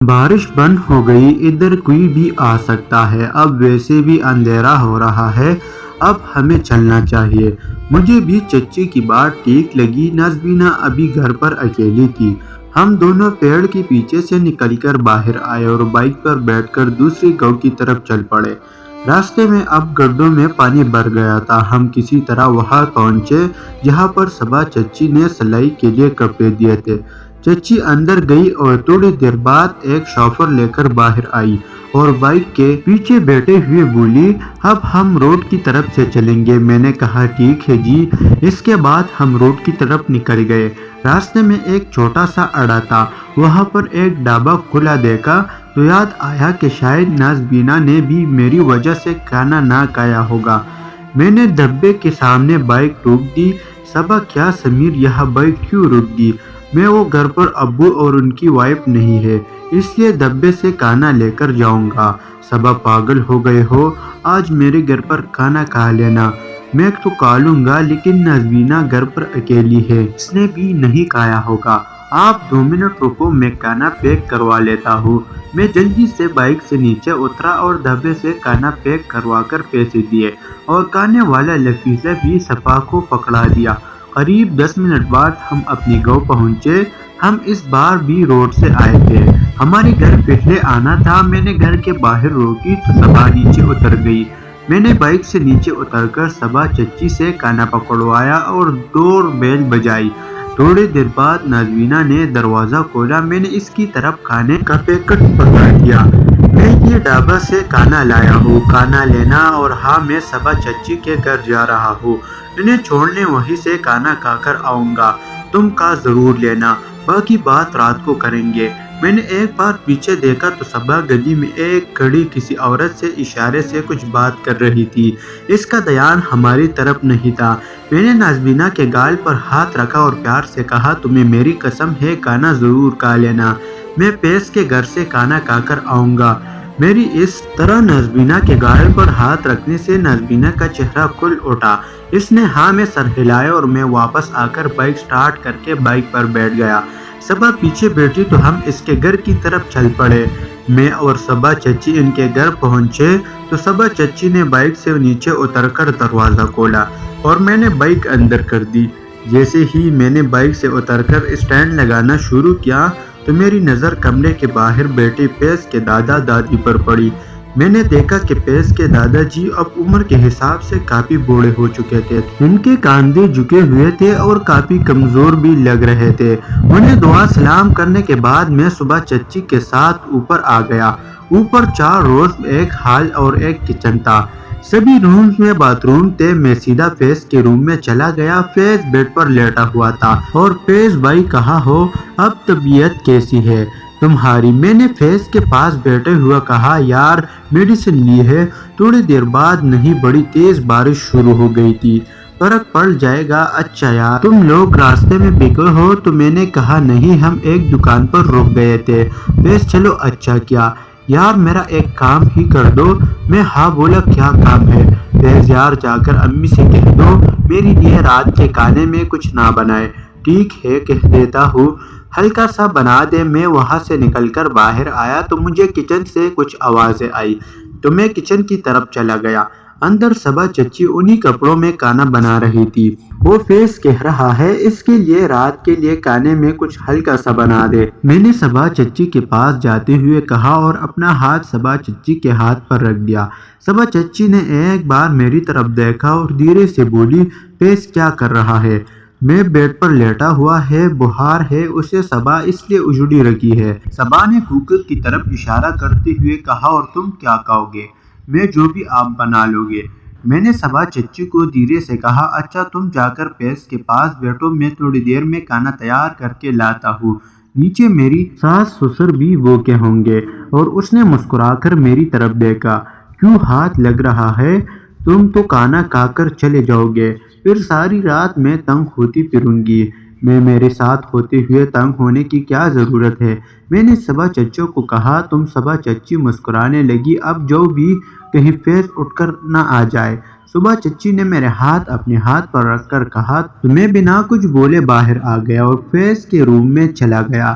بارش بند ہو گئی، ادھر کوئی بھی آ سکتا ہے، اب ویسے بھی اندھیرا ہو رہا ہے، اب ہمیں چلنا چاہیے۔ مجھے بھی چچی کی بات ٹھیک لگی۔ نازبینا ابھی گھر پر اکیلی تھی۔ ہم دونوں پیڑ کے پیچھے سے نکل کر باہر آئے اور بائک پر بیٹھ کر دوسری گاؤں کی طرف چل پڑے۔ راستے میں اب گڈھوں میں پانی بھر گیا تھا۔ ہم کسی طرح وہاں پہنچے جہاں پر صبح چچی نے سلائی کے لیے کپڑے دیے تھے۔ چچی اندر گئی اور تھوڑی دیر بعد ایک شوفر لے کر باہر آئی اور بائک کے پیچھے بیٹھے ہوئے بولی، اب ہم روڈ کی طرف سے چلیں گے۔ میں نے کہا ٹھیک ہے جی۔ اس کے بعد ہم روڈ کی طرف نکل گئے۔ راستے میں ایک چھوٹا سا اڈا تھا، وہاں پر ایک ڈھابا کھلا دیکھا تو یاد آیا کہ شاید نازبینا نے بھی میری وجہ سے کھانا نہ کھایا ہوگا۔ میں نے ڈھابے کے سامنے بائک روک دی۔ صبا کیا سمیر یہاں بائک کیوں روک دی؟ میں وہ گھر پر ابو اور ان کی وائف نہیں ہے، اس لیے ڈھابے سے کھانا لے کر جاؤں گا۔ صبا پاگل ہو گئے ہو؟ آج میرے گھر پر کھانا کھا لینا۔ میں تو کھا لوں گا لیکن نازبینا گھر پر اکیلی ہے، اس نے بھی نہیں کھایا ہوگا۔ آپ 2 منٹ رکو، میں کھانا پیک کروا لیتا ہوں۔ میں جلدی سے بائک سے نیچے اترا اور ڈھابے سے کھانا پیک کروا کر پیسے دیے اور کھانے والا لفیفہ بھی صبا کو پکڑا دیا۔ قریب 10 منٹ بعد ہم اپنی گاؤں پہنچے۔ ہم اس بار بھی روڈ سے آئے تھے، ہمارے گھر پہلے آنا تھا۔ میں نے گھر کے باہر روکی تو صبا نیچے اتر گئی۔ میں نے بائک سے نیچے اتر کر صبا چچی سے کھانا پکڑوایا اور ڈور بیل بجائی۔ تھوڑی دیر بعد نازبینا نے دروازہ کھولا۔ میں نے اس کی طرف کھانے کا پیکٹ پکڑا دیا۔ میں یہ ڈھابا سے کھانا لایا ہوں، کھانا لینا، اور ہاں میں صبا چچی کے گھر جا رہا ہوں، انہیں چھوڑنے وہیں سے کھانا کھا کر آؤں گا، تم کا ضرور لینا، باقی بات رات کو کریں گے۔ میں نے ایک بار پیچھے دیکھا تو صبا گلی میں ایک کھڑی کسی عورت سے اشارے سے کچھ بات کر رہی تھی، اس کا دھیان ہماری طرف نہیں تھا۔ میں نے نازبینا کے گال پر ہاتھ رکھا اور پیار سے کہا، تمہیں میری قسم ہے کھانا ضرور کھا لینا، میں پیس کے گھر سے کھانا کھا کر آؤں گا۔ میری اس طرح نازبینا کے گال پر ہاتھ رکھنے سے نازبینا کا چہرہ کھل اٹھا۔ اس نے ہاں میں سر ہلایا اور میں واپس آ کر بائک سٹارٹ کر کے بائک پر بیٹھ گیا۔ صبا پیچھے بیٹھی تو ہم اس کے گھر کی طرف چل پڑے۔ میں اور صبا چچی ان کے گھر پہنچے تو صبا چچی نے بائک سے نیچے اتر کر دروازہ کھولا اور میں نے بائک اندر کر دی۔ جیسے ہی میں نے بائک سے اتر کر اسٹینڈ لگانا شروع کیا تو میری نظر کمرے کے باہر بیٹھے پیس کے دادا دادی پر پڑی۔ میں نے دیکھا کہ پیس کے دادا جی اب عمر کے حساب سے کافی بوڑھے ہو چکے تھے، ان کے کاندھے جھکے ہوئے تھے اور کافی کمزور بھی لگ رہے تھے۔ انہیں دعا سلام کرنے کے بعد میں صبح چچی کے ساتھ اوپر آ گیا۔ اوپر 4 روم، ایک ہال اور ایک کچن تھا، سبھی رومز میں باتھ روم تھے۔ میں سیدھا فیض کے روم میں چلا گیا۔ فیض بیڈ پر لیٹا ہوا تھا اور فیض بھائی کہاں ہو، اب طبیعت کیسی ہے تمہاری؟ میں نے فیض کے پاس بیٹھے ہوئے کہا، یار میڈیسن لی ہے؟ تھوڑی دیر بعد نہیں بڑی تیز بارش شروع ہو گئی تھی، فرق پڑ جائے گا۔ اچھا یار تم لوگ راستے میں بھیگے ہو؟ تو میں نے کہا نہیں، ہم ایک دکان پر رک گئے تھے۔ فیض چلو اچھا کیا، یار میرا ایک کام ہی کر دو۔ میں ہاں بولا، کیا کام ہے؟ فیض یار جا کر امی سے کہہ دو میری لیے رات کے کھانے میں کچھ نہ بنائے۔ ٹھیک ہے کہہ دیتا ہوں، ہلکا سا بنا دے۔ میں وہاں سے نکل کر باہر آیا تو مجھے کچن سے کچھ آوازیں آئی تو میں کچن کی طرف چلا گیا۔ اندر صبا چچی انہی کپڑوں میں کھانا بنا رہی تھی۔ وہ فیض کہہ رہا ہے اس کے لیے رات کے لیے کھانے میں کچھ ہلکا سا بنا دے۔ میں نے صبا چچی کے پاس جاتے ہوئے کہا اور اپنا ہاتھ صبا چچی کے ہاتھ پر رکھ دیا۔ صبا چچی نے ایک بار میری طرف دیکھا اور دھیرے سے بولی، فیض کیا کر رہا ہے؟ میں بیڈ پر لیٹا ہوا ہے، بخار ہے اسے صبا، اس لیے اجڑی رکھی ہے۔ صبا نے کوکر کی طرف اشارہ کرتے ہوئے کہا، اور تم کیا کھاؤ گے؟ میں جو بھی آپ بنا لو گے۔ میں نے صبا چچی کو دھیرے سے کہا، اچھا تم جا کر فیض کے پاس بیٹھو، میں تھوڑی دیر میں کھانا تیار کر کے لاتا ہوں۔ نیچے میری ساس سسر بھی بھوکے ہوں گے۔ اور اس نے مسکرا کر میری طرف دیکھا، کیوں ہاتھ لگ رہا ہے؟ تم تو کھانا کھا کر چلے جاؤ گے، پھر ساری رات میں تنگ ہوتی پھروں گی۔ میں میرے ساتھ ہوتے ہوئے تنگ ہونے کی کیا ضرورت ہے؟ میں نے صبا چچو کو کہا۔ تم صبا چچی مسکرانے لگی، اب جو بھی کہیں فیض اٹھ کر نہ آ جائے۔ صبا چچی نے میرے ہاتھ اپنے ہاتھ پر رکھ کر کہا تو میں بنا کچھ بولے باہر آ گیا اور فیض کے روم میں چلا گیا۔